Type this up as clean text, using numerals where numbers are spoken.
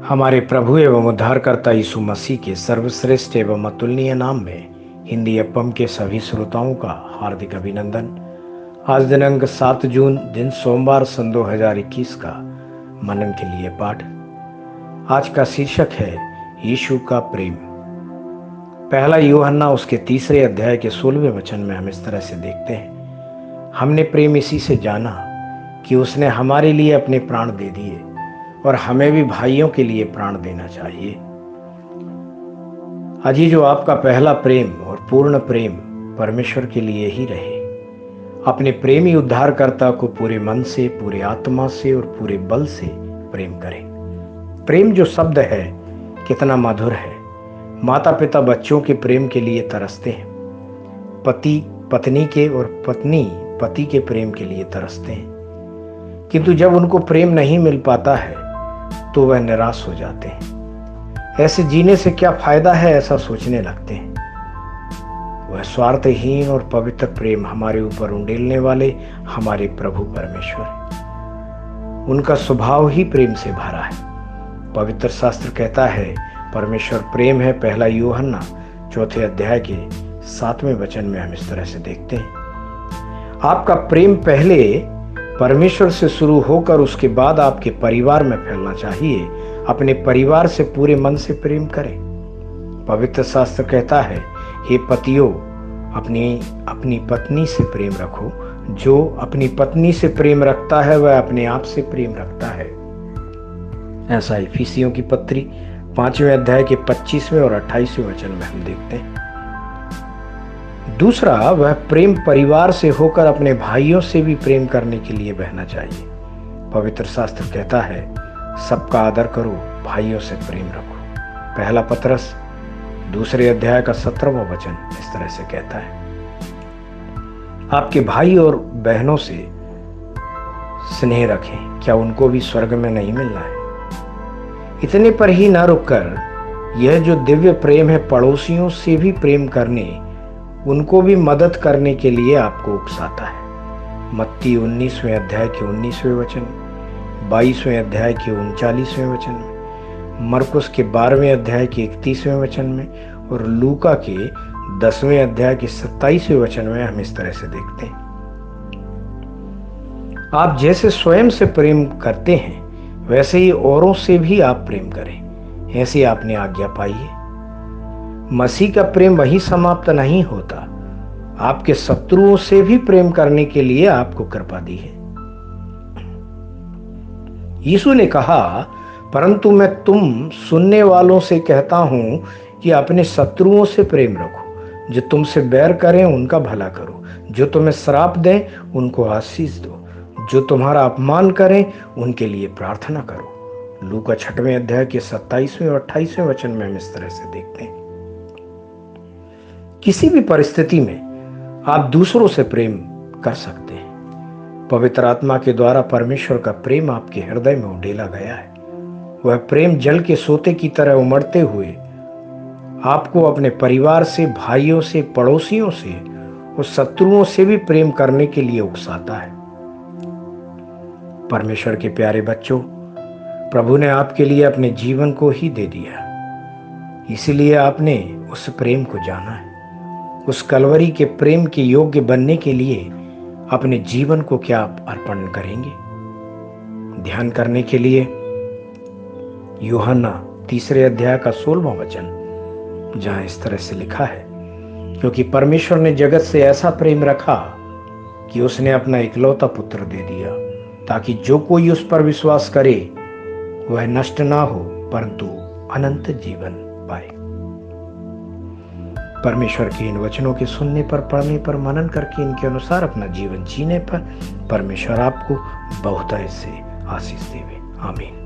हमारे प्रभु एवं उद्धारकर्ता यीशु मसीह के सर्वश्रेष्ठ एवं अतुलनीय नाम में हिंदी एफएम के सभी श्रोताओं का हार्दिक अभिनंदन। आज दिनांक 7 जून दिन सोमवार सन 2021 का मनन के लिए पाठ। आज का शीर्षक है यीशु का प्रेम। पहला यूहन्ना उसके 3 अध्याय के 16वें वचन में हम इस तरह से देखते हैं, हमने प्रेम इसी से जाना कि उसने हमारे लिए अपने प्राण दे दिए और हमें भी भाइयों के लिए प्राण देना चाहिए। अजीजों, आपका पहला प्रेम और पूर्ण प्रेम परमेश्वर के लिए ही रहे। अपने प्रेमी उद्धारकर्ता को पूरे मन से, पूरे आत्मा से और पूरे बल से प्रेम करें। प्रेम जो शब्द है कितना मधुर है। माता पिता बच्चों के प्रेम के लिए तरसते हैं, पति पत्नी के और पत्नी पति के प्रेम के लिए तरसते हैं, किंतु जब उनको प्रेम नहीं मिल पाता है तो वह निराश हो जाते हैं। ऐसे जीने से क्या फायदा है, ऐसा सोचने लगते हैं। वह स्वार्थहीन और पवित्र प्रेम हमारे ऊपर उंडेलने वाले हमारे प्रभु परमेश्वर, उनका स्वभाव ही प्रेम से भरा है। पवित्र शास्त्र कहता है परमेश्वर प्रेम है। पहला यूहन्ना 4 अध्याय के 7वें वचन में हम इस तरह से देखते हैं, आपका प्रेम पहले परमेश्वर से शुरू होकर उसके बाद आपके परिवार में फैलना चाहिए। अपने परिवार से पूरे मन से प्रेम करें। पवित्र शास्त्र कहता है, हे पतियों, अपनी पत्नी से प्रेम रखो। जो अपनी पत्नी से प्रेम रखता है वह अपने आप से प्रेम रखता है। ऐसा इफिसियों की पत्री 5वें अध्याय के 25वें और 28वें वचन में हम देखते हैं। दूसरा, वह प्रेम परिवार से होकर अपने भाइयों से भी प्रेम करने के लिए बहना चाहिए। पवित्र शास्त्र कहता है, सबका आदर करो, भाइयों से प्रेम रखो। पहला पतरस 2 अध्याय का 17वां वचन इस तरह से कहता है, आपके भाई और बहनों से स्नेह रखें, क्या उनको भी स्वर्ग में नहीं मिलना है। इतने पर ही न रुककर यह जो दिव्य प्रेम है, पड़ोसियों से भी प्रेम करने, उनको भी मदद करने के लिए आपको उकसाता है। मत्ती 19वें अध्याय के 19वें वचन, 22वें अध्याय के 39वें वचन में, मरकुस के 12वें अध्याय के 31वें वचन में और लूका के 10वें अध्याय के 27वें वचन में हम इस तरह से देखते हैं, आप जैसे स्वयं से प्रेम करते हैं वैसे ही औरों से भी आप प्रेम करें, ऐसी आपने आज्ञा पाई है। मसीह का प्रेम वहीं समाप्त नहीं होता, आपके शत्रुओं से भी प्रेम करने के लिए आपको कृपा दी है। यीशु ने कहा, परंतु मैं तुम सुनने वालों से कहता हूं कि अपने शत्रुओं से प्रेम रखो, जो तुमसे बैर करें उनका भला करो, जो तुम्हें श्राप दें उनको आशीष दो, जो तुम्हारा अपमान करें उनके लिए प्रार्थना करो। लूका 6वें अध्याय के 27वें और 28वें वचन में हम इस तरह से देखते हैं, किसी भी परिस्थिति में आप दूसरों से प्रेम कर सकते हैं। पवित्र आत्मा के द्वारा परमेश्वर का प्रेम आपके हृदय में उडेला गया है। वह प्रेम जल के सोते की तरह उमड़ते हुए आपको अपने परिवार से, भाइयों से, पड़ोसियों से और शत्रुओं से भी प्रेम करने के लिए उकसाता है। परमेश्वर के प्यारे बच्चों, प्रभु ने आपके लिए अपने जीवन को ही दे दिया, इसीलिए आपने उस प्रेम को जाना है। उस कलवरी के प्रेम के योग्य बनने के लिए अपने जीवन को क्या आप अर्पण करेंगे? ध्यान करने के लिए यूहन्ना 3 अध्याय का 16वां वचन, जहां इस तरह से लिखा है, क्योंकि परमेश्वर ने जगत से ऐसा प्रेम रखा कि उसने अपना इकलौता पुत्र दे दिया, ताकि जो कोई उस पर विश्वास करे वह नष्ट ना हो परंतु अनंत जीवन पाए। परमेश्वर के इन वचनों के सुनने पर, पढ़ने पर, मनन करके इनके अनुसार अपना जीवन जीने पर परमेश्वर आपको बहुतायत से आशीष देवे। आमीन।